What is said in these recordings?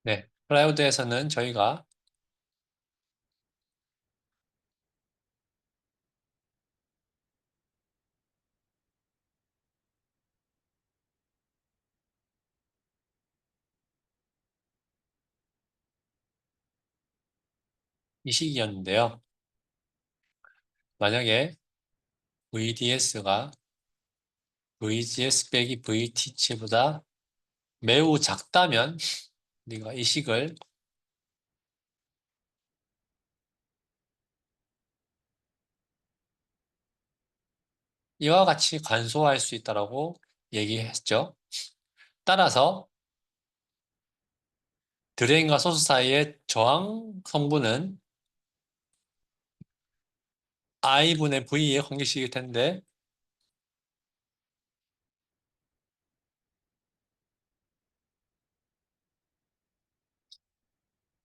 네, 클라우드에서는 저희가 이 시기였는데요. 만약에 VDS가 VGS 빼기 VT치보다 매우 작다면 우리가 이 식을 이와 같이 간소화할 수 있다고 얘기했죠. 따라서 드레인과 소스 사이의 저항 성분은 I분의 V의 관계식일 텐데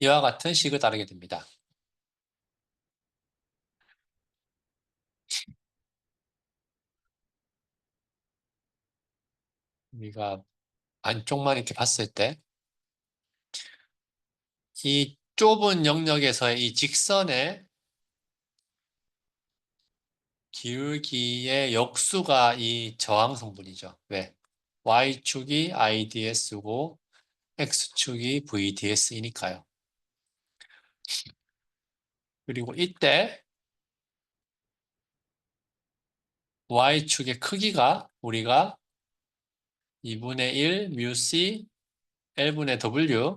이와 같은 식을 따르게 됩니다. 우리가 안쪽만 이렇게 봤을 때 이 좁은 영역에서의 이 직선의 기울기의 역수가 이 저항 성분이죠. 왜? Y축이 IDS고 X축이 VDS이니까요. 그리고 이때 Y축의 크기가 우리가 2분의 1 µc L분의 W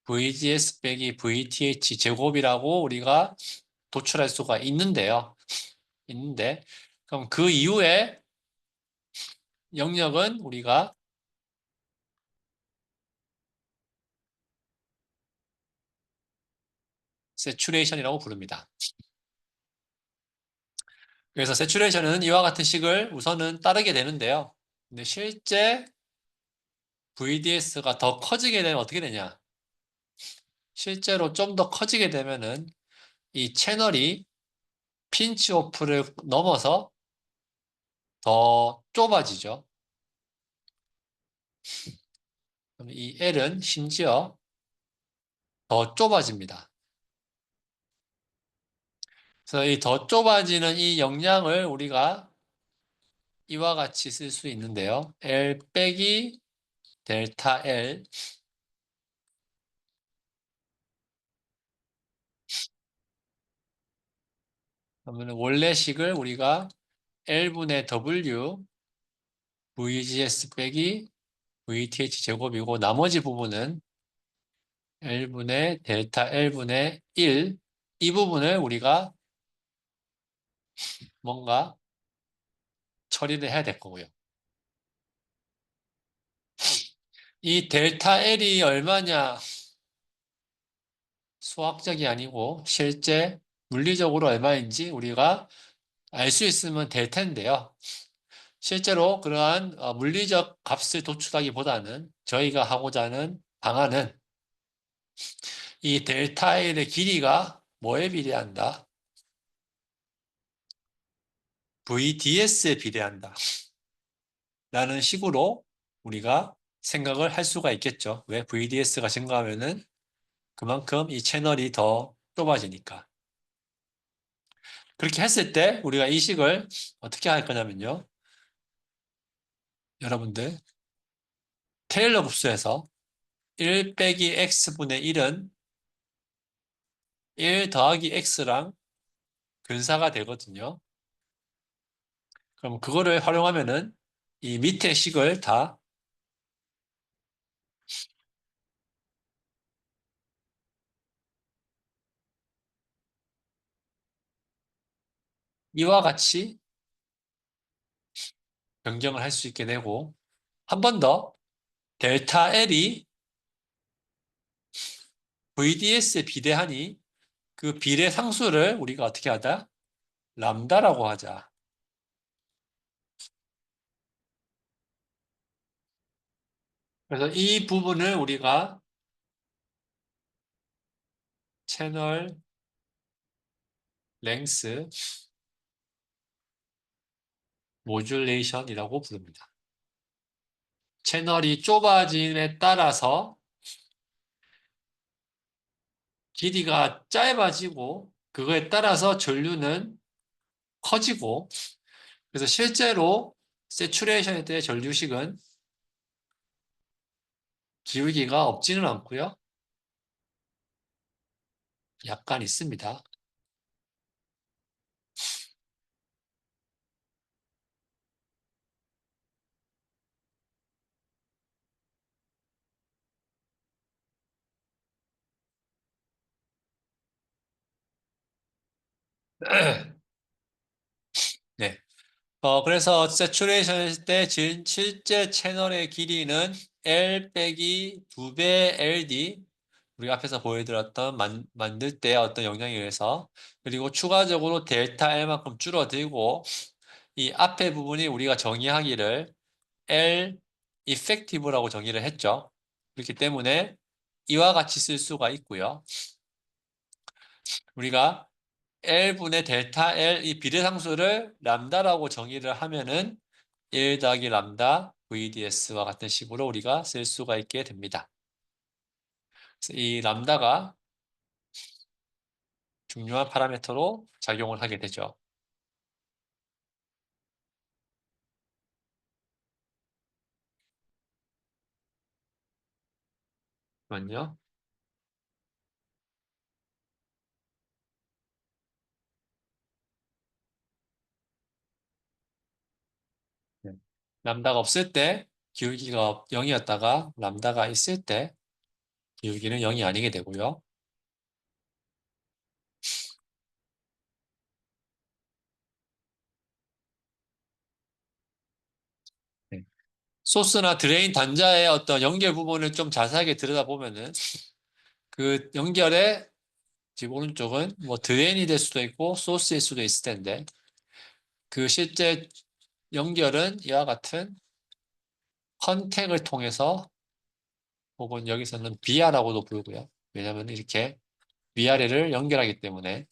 VGS 빼기 VTH 제곱이라고 우리가 도출할 수가 있는데요. 그럼 그 이후에 영역은 우리가 세츄레이션이라고 부릅니다. 그래서 세츄레이션은 이와 같은 식을 우선은 따르게 되는데요. 근데 실제 VDS가 더 커지게 되면 어떻게 되냐? 실제로 좀 더 커지게 되면은 이 채널이 핀치 오프를 넘어서 더 좁아지죠. 그럼 이 L은 심지어 더 좁아집니다. 그래서 이 더 좁아지는 이 영향을 우리가 이와 같이 쓸 수 있는데요. L 빼기 델타 L 그러면 원래식을 우리가 L분의 W VGS 빼기 VTH 제곱이고 나머지 부분은 L분의 델타 L분의 1 이 부분을 우리가 뭔가 처리를 해야 될 거고요. 이 델타 L이 얼마냐 수학적이 아니고 실제 물리적으로 얼마인지 우리가 알 수 있으면 될 텐데요. 실제로 그러한 물리적 값을 도출하기보다는 저희가 하고자 하는 방안은 이 델타 L의 길이가 뭐에 비례한다? VDS에 비례한다. 라는 식으로 우리가 생각을 할 수가 있겠죠. 왜? VDS가 증가하면은 그만큼 이 채널이 더 좁아지니까. 그렇게 했을 때 우리가 이 식을 어떻게 할 거냐면요. 여러분들 테일러 급수에서 1 빼기 x분의 1은 1 더하기 x랑 근사가 되거든요. 그럼 그거를 활용하면은 이 밑에 식을 다 이와 같이 변경을 할 수 있게 되고 한 번 더 델타 L이 VDS에 비례하니 그 비례 상수를 우리가 어떻게 하자? 람다라고 하자. 그래서 이 부분을 우리가 채널 랭스 모듈레이션이라고 부릅니다. 채널이 좁아짐에 따라서 길이가 짧아지고 그거에 따라서 전류는 커지고 그래서 실제로 세츄레이션에 대해 전류식은 기울기가 없지는 않고요. 약간 있습니다. 네. 그래서 세츄레이션일 때 실제 채널의 길이는 L 빼기 2배 LD 우리가 앞에서 보여드렸던 만들 때 어떤 영향에 의해서 그리고 추가적으로 델타 L만큼 줄어들고 이 앞에 부분이 우리가 정의하기를 L effective라고 정의를 했죠. 그렇기 때문에 이와 같이 쓸 수가 있고요. 우리가 L분의 델타 L 이 비례상수를 람다라고 정의를 하면은 1 더하기 람다 VDS와 같은 식으로 우리가 쓸 수가 있게 됩니다. 그래서 이 람다가 중요한 파라미터로 작용을 하게 되죠. 잠깐만요. 네. 람다가 없을 때 기울기가 0이었다가 람다가 있을 때 기울기는 0이 아니게 되고요. 네. 소스나 드레인 단자의 어떤 연결 부분을 좀 자세하게 들여다보면은 그 연결의 지금 오른쪽은 뭐 드레인이 될 수도 있고 소스일 수도 있을 텐데 그 실제 연결은 이와 같은 컨택을 통해서 혹은 여기서는 비아라고도 부르고요. 왜냐하면 이렇게 위아래를 연결하기 때문에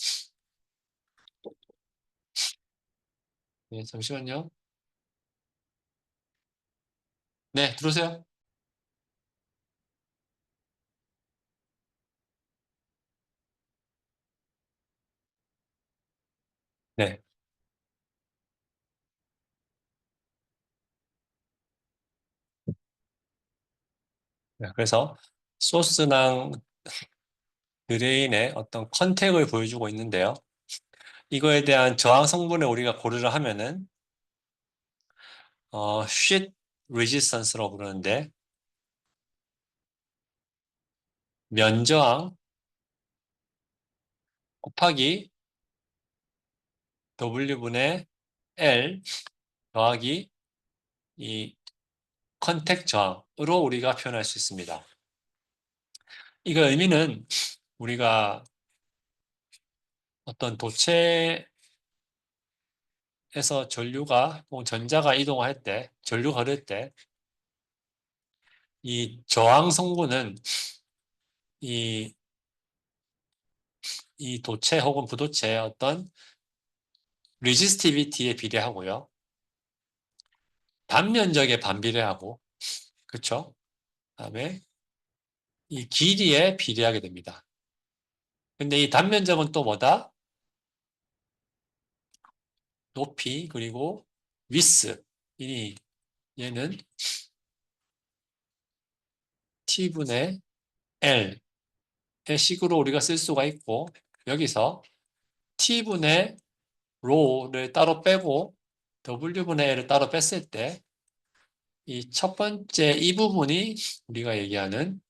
네, 잠시만요. 네, 들어오세요. 네. 네, 그래서 소스랑 드레인의 어떤 컨택을 보여주고 있는데요. 이거에 대한 저항 성분을 우리가 고려를 하면은 sheet resistance라고 부르는데 면저항 곱하기 W분의 L 더하기 이 컨택 저항으로 우리가 표현할 수 있습니다. 이거 의미는 우리가 어떤 도체에서 전류가 혹은 전자가 이동할 때, 전류가 흐를 때, 이 저항 성분은 이, 이 도체 혹은 부도체의 어떤 resistivity에 비례하고요. 단면적에 반비례하고, 그렇죠? 그다음에 이 길이에 비례하게 됩니다. 근데 이 단면적은 또 뭐다? 높이 그리고 위스. 이 얘는 t분의 L의 식으로 우리가 쓸 수가 있고 여기서 t분의 rho를 따로 빼고 w분의 l을 따로 뺐을 때 이 첫 번째 이 부분이 우리가 얘기하는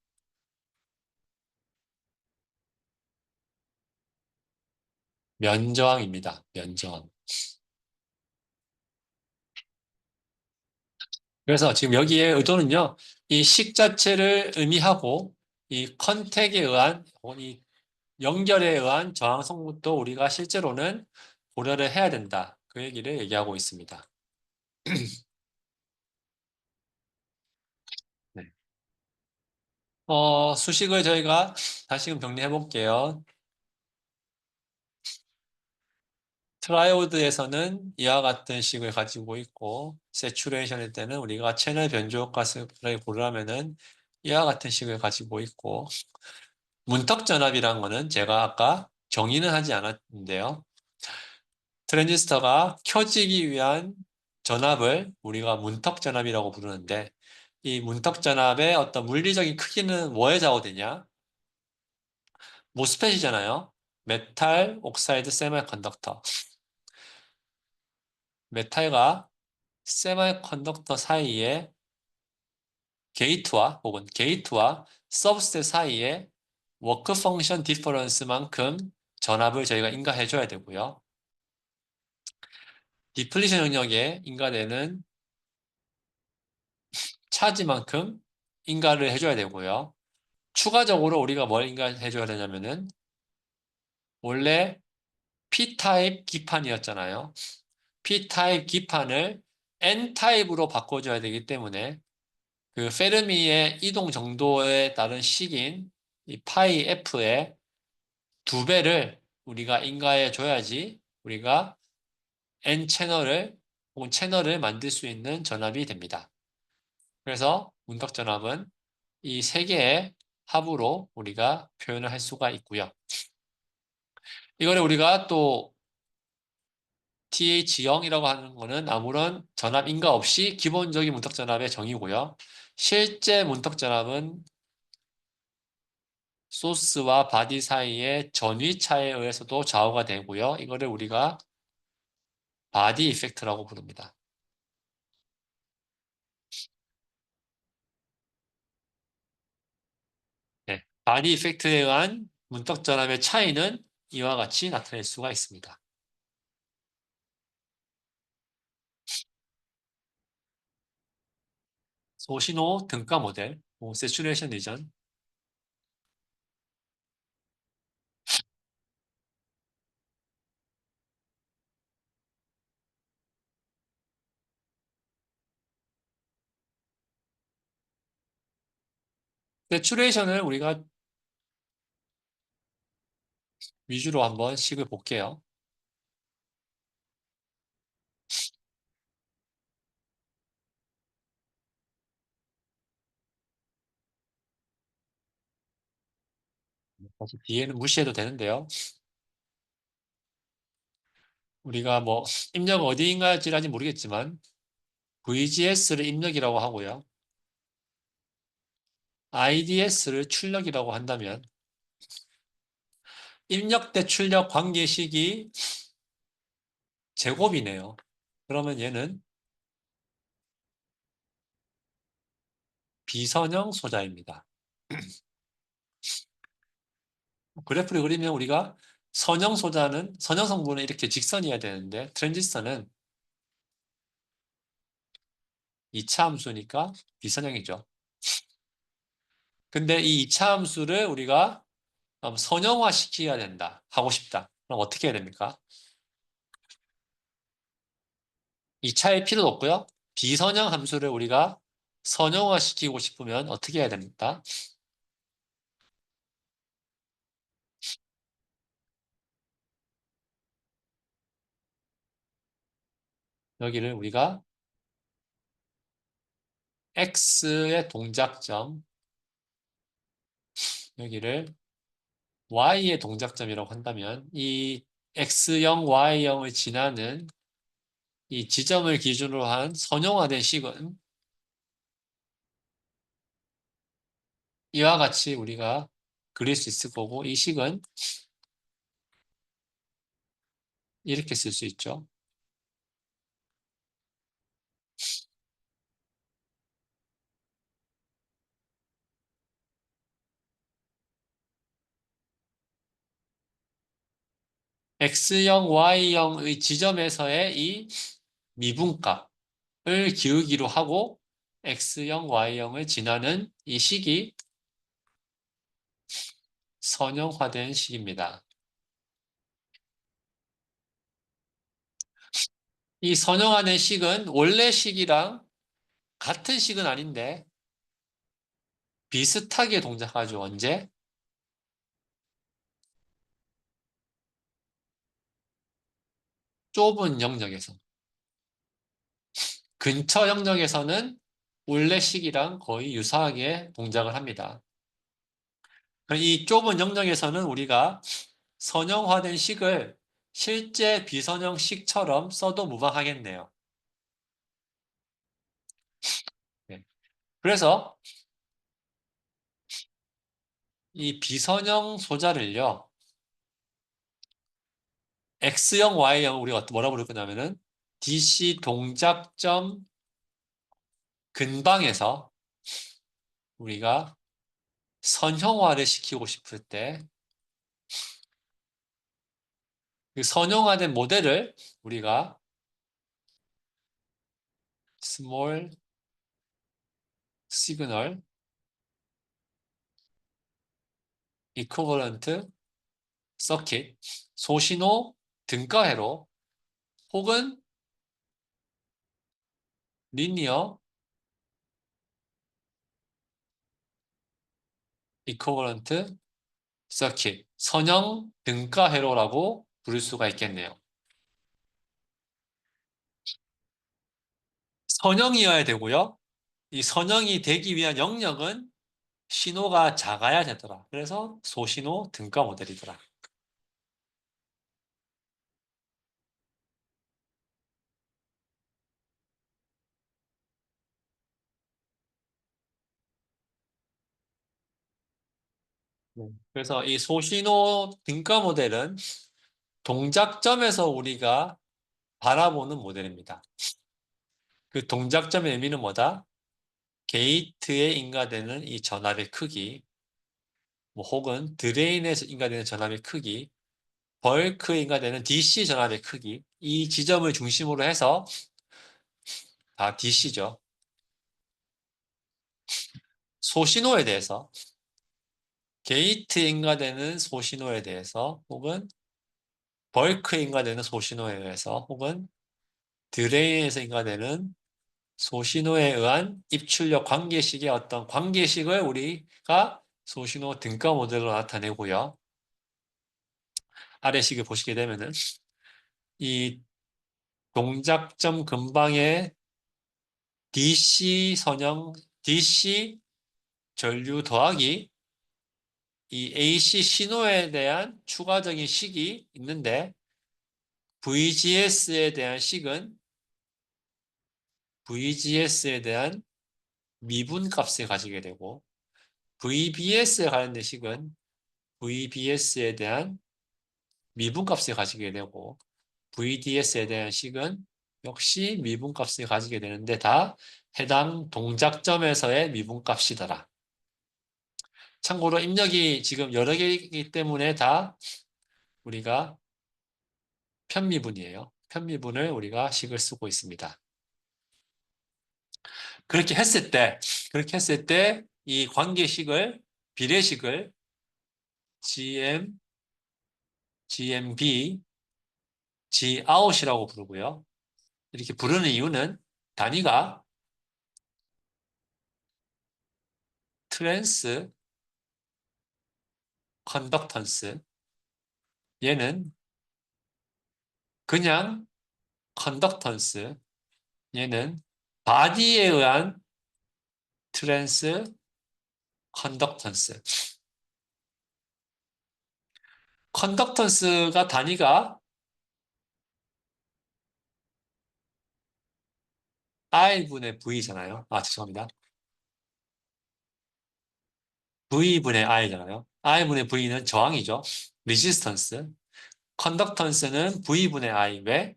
면저항입니다. 면저항. 그래서 지금 여기에 의도는요. 이 식 자체를 의미하고 이 컨택에 의한 혹은 이 연결에 의한 저항 성분도 우리가 실제로는 고려를 해야 된다. 그 얘기를 얘기하고 있습니다. 네. 수식을 저희가 다시금 정리해 볼게요. 트라이오드에서는 이와 같은 식을 가지고 있고, 세츄레이션일 때는 우리가 채널 변조 효과를 고르려면은 이와 같은 식을 가지고 있고, 문턱 전압이란 거는 제가 아까 정의는 하지 않았는데요. 트랜지스터가 켜지기 위한 전압을 우리가 문턱 전압이라고 부르는데, 이 문턱 전압의 어떤 물리적인 크기는 뭐에 좌우되냐? 모스펫이잖아요. 메탈 옥사이드 세미컨덕터. 메탈과 세미컨덕터 사이에 게이트와 혹은 게이트와 서브스트레 사이에 워크 펑션 디퍼런스만큼 전압을 저희가 인가해 줘야 되고요. 디플리션 영역에 인가되는 차지만큼 인가를 해줘야 되고요. 추가적으로 우리가 뭘 인가해 줘야 되냐면은 원래 P타입 기판이었잖아요. P타입 기판을 N타입으로 바꿔줘야 되기 때문에 그 페르미의 이동 정도에 따른 식인 이 파이 F의 두 배를 우리가 인가해 줘야지 우리가 N 채널을 혹은 채널을 만들 수 있는 전압이 됩니다. 그래서 문턱 전압은 이 세 개의 합으로 우리가 표현을 할 수가 있고요. 이거를 우리가 또 TH0이라고 하는 거는 아무런 전압 인가 없이 기본적인 문턱 전압의 정의고요. 실제 문턱 전압은 소스와 바디 사이의 전위차에 의해서도 좌우가 되고요. 이거를 우리가 바디 이펙트라고 부릅니다. 네. 바디 이펙트에 의한 문턱 전압의 차이는 이와 같이 나타낼 수가 있습니다. 소신호 등가 모델, 세츄레이션 리전. 세츄레이션을 우리가 위주로 한번 식을 볼게요. 사실 뒤에는 무시해도 되는데요. 우리가 뭐 입력 어디인가일지 모르겠지만 VGS를 입력이라고 하고요. IDS를 출력이라고 한다면 입력 대 출력 관계식이 제곱이네요. 그러면 얘는 비선형 소자입니다. 그래프를 그리면 우리가 선형 소자는 선형 성분은 이렇게 직선이어야 되는데 트랜지스터는 2차 함수니까 비선형이죠. 근데 이 2차 함수를 우리가 선형화 시켜야 된다. 하고 싶다. 그럼 어떻게 해야 됩니까? 2차의 필요도 없고요. 비선형 함수를 우리가 선형화 시키고 싶으면 어떻게 해야 됩니까? 여기를 우리가 x의 동작점, 여기를 y의 동작점이라고 한다면 이 x0, y0을 지나는 이 지점을 기준으로 한 선형화된 식은 이와 같이 우리가 그릴 수 있을 거고 이 식은 이렇게 쓸 수 있죠. X형, Y형의 지점에서의 이 미분값을 기울기로 하고 X형, Y형을 지나는 이 식이 선형화된 식입니다. 이 선형화된 식은 원래 식이랑 같은 식은 아닌데 비슷하게 동작하죠. 언제? 좁은 영역에서. 근처 영역에서는 올레식이랑 거의 유사하게 동작을 합니다. 그럼 이 좁은 영역에서는 우리가 선형화된 식을 실제 비선형식처럼 써도 무방하겠네요. 네. 그래서 이 비선형 소자를요, X형, Y형 우리가 뭐라고 부를 거냐면은 DC 동작점 근방에서 우리가 선형화를 시키고 싶을 때 그 선형화된 모델을 우리가 small signal equivalent circuit 소신호 등가회로 혹은 linear equivalent circuit 선형 등가회로라고 부를 수가 있겠네요. 선형이어야 되고요. 이 선형이 되기 위한 영역은 신호가 작아야 되더라. 그래서 소신호 등가 모델이더라. 그래서 이 소신호 등가 모델은 동작점에서 우리가 바라보는 모델입니다. 그 동작점의 의미는 뭐다? 게이트에 인가되는 이 전압의 크기, 뭐 혹은 드레인에서 인가되는 전압의 크기, 벌크에 인가되는 DC 전압의 크기, 이 지점을 중심으로 해서 다 DC죠. 소신호에 대해서, 게이트에 인가되는 소신호에 대해서, 혹은 벌크에 인가되는 소신호에 의해서, 혹은 드레인에서 인가되는 소신호에 의한 입출력 관계식의 어떤 관계식을 우리가 소신호 등가 모델로 나타내고요. 아래 식을 보시게 되면은 이 동작점 근방의 DC 선형, DC 전류 더하기 이 AC 신호에 대한 추가적인 식이 있는데 VGS에 대한 식은 VGS에 대한 미분값을 가지게 되고 VBS에 관련된 식은 VBS에 대한 미분값을 가지게 되고 VDS에 대한 식은 역시 미분값을 가지게 되는데 다 해당 동작점에서의 미분값이더라. 참고로 입력이 지금 여러 개이기 때문에 다 우리가 편미분이에요. 편미분을 우리가 식을 쓰고 있습니다. 그렇게 했을 때, 그렇게 했을 때 이 관계식을, 비례식을 GM, GMB, Gout이라고 부르고요. 이렇게 부르는 이유는 단위가 트랜스 컨덕턴스, 얘는 그냥 컨덕턴스, 얘는 바디에 의한 트랜스 컨덕턴스. 컨덕턴스가 단위가 I분의 V잖아요. 아, 죄송합니다. V분의 I잖아요. I분의 V는 저항이죠. 레지스턴스. 컨덕턴스는 V분의 I. 왜?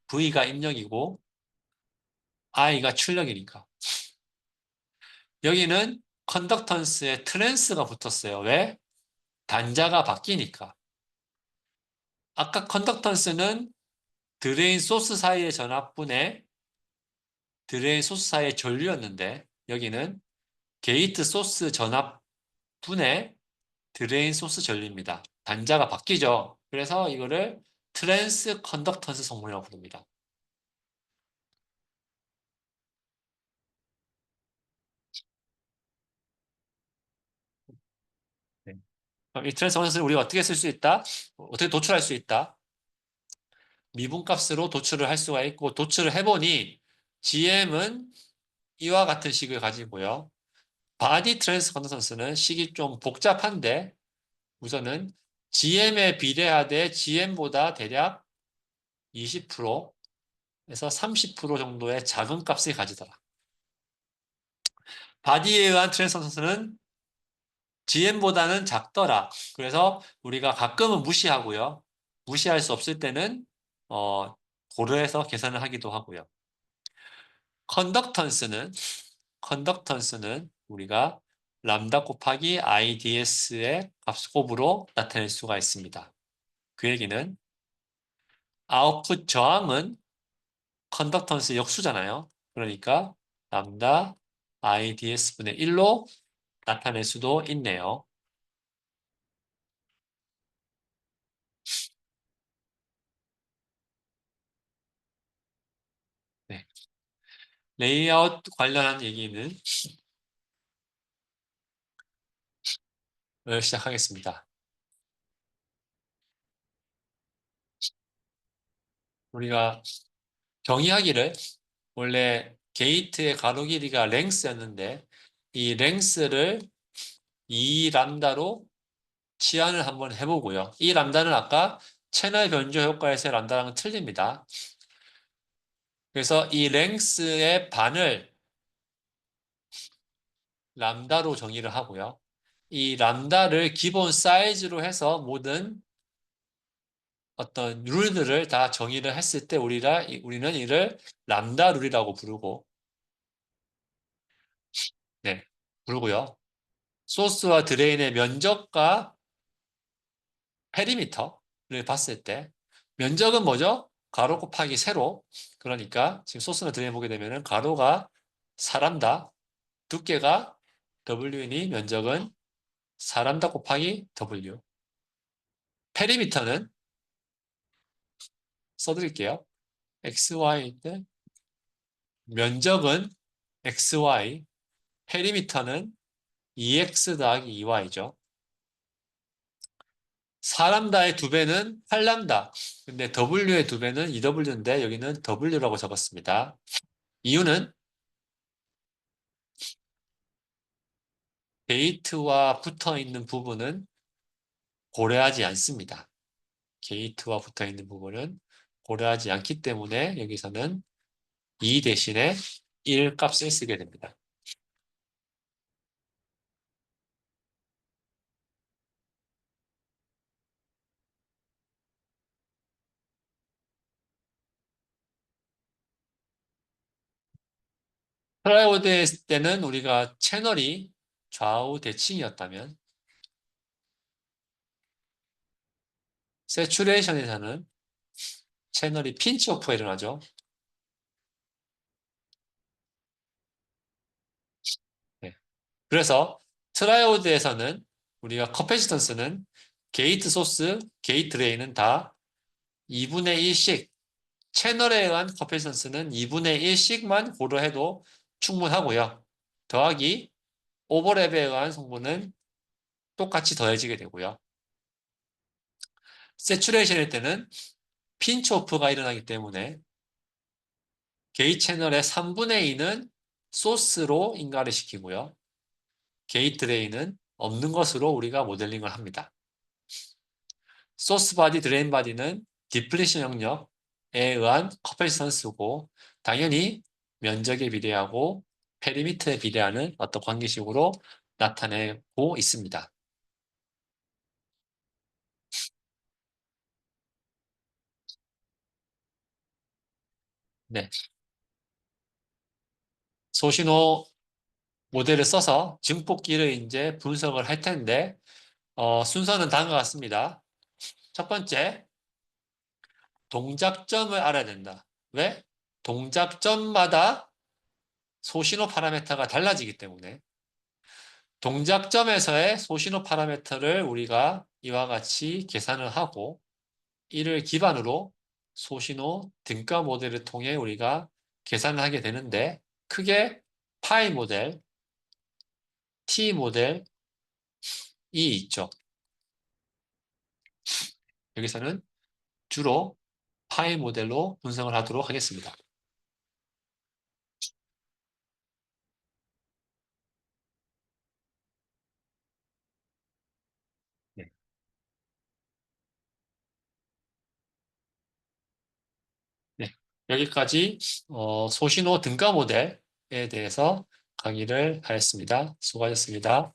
V가 입력이고 I가 출력이니까. 여기는 컨덕턴스에 트랜스가 붙었어요. 왜? 단자가 바뀌니까. 아까 컨덕턴스는 드레인 소스 사이의 전압분의 드레인 소스 사이의 전류였는데 여기는 게이트 소스 전압분의 드레인 소스 전류입니다. 단자가 바뀌죠. 그래서 이거를 트랜스 컨덕턴스 성분이라고 부릅니다. 네. 그럼 이 트랜스 컨덕턴스를 우리가 어떻게 쓸 수 있다? 어떻게 도출할 수 있다? 미분값으로 도출을 할 수가 있고 도출을 해보니 GM은 이와 같은 식을 가지고요. 바디 트랜스 컨덕턴스는 식이 좀 복잡한데 우선은 GM에 비례하되 GM보다 대략 20%에서 30% 정도의 작은 값을 가지더라. 바디에 의한 트랜스 컨덕턴스는 GM보다는 작더라. 그래서 우리가 가끔은 무시하고요. 무시할 수 없을 때는 어, 고려해서 계산을 하기도 하고요. 컨덕턴스는 컨덕턴스는 우리가 람다 곱하기 IDS의 값곱으로 나타낼 수가 있습니다. 그 얘기는 아웃풋 저항은 컨덕턴스 역수잖아요. 그러니까 람다 IDS분의 1로 나타낼 수도 있네요. 네. 레이아웃 관련한 얘기는 시작하겠습니다. 우리가 정의하기를 원래 게이트의 가로 길이가 랭스였는데 이 랭스를 2 람다로 치환을 한번 해보고요. 이 람다는 아까 채널 변조 효과에서의 람다랑은 틀립니다. 그래서 이 랭스의 반을 람다로 정의를 하고요. 이 람다를 기본 사이즈로 해서 모든 어떤 룰들을 다 정의를 했을 때 우리는 이를 람다 룰이라고 부르고, 네, 부르고요. 소스와 드레인의 면적과 페리미터를 봤을 때 면적은 뭐죠? 가로 곱하기 세로. 그러니까 지금 소스나 드레인 보게 되면은 가로가 4람다, 두께가 W이니 면적은 4람다 곱하기 W. 페리미터는 써드릴게요. XY인데 면적은 XY, 페리미터는 2X 더하기 2Y죠. 4람다의 2배는 8람다. 근데 W의 2배는 2W인데 여기는 W라고 적었습니다. 이유는 게이트와 붙어 있는 부분은 고려하지 않습니다. 게이트와 붙어 있는 부분은 고려하지 않기 때문에 여기서는 2 대신에 1 값을 쓰게 됩니다. 트라이오드 했을 때는 우리가 채널이 좌우 대칭이었다면 세츄레이션에서는 채널이 핀치오프가 일어나죠. 네. 그래서 트라이오드에서는 우리가 커패시턴스는 게이트 소스, 게이트 레인은 다 2분의 1씩 채널에 의한 커패시턴스는 2분의 1씩만 고려해도 충분하고요. 더하기 오버랩에 의한 성분은 똑같이 더해지게 되고요. 세츄레이션일 때는 핀치오프가 일어나기 때문에 게이트 채널의 3분의 2는 소스로 인가를 시키고요. 게이트 레인은 없는 것으로 우리가 모델링을 합니다. 소스 바디, 드레인 바디는 디플리션 영역에 의한 커패시턴스고 당연히 면적에 비례하고 페리미터에 비례하는 어떤 관계식으로 나타내고 있습니다. 네. 소신호 모델을 써서 증폭기를 이제 분석을 할 텐데 순서는 다음과 같습니다. 첫 번째, 동작점을 알아야 된다. 왜? 동작점마다 소신호 파라미터가 달라지기 때문에 동작점에서의 소신호 파라미터를 우리가 이와 같이 계산을 하고 이를 기반으로 소신호 등가 모델을 통해 우리가 계산을 하게 되는데 크게 파이 모델, T 모델이 있죠. 여기서는 주로 파이 모델로 분석을 하도록 하겠습니다. 네. 네. 여기까지 소신호 등가 모델에 대해서 강의를 하였습니다. 수고하셨습니다.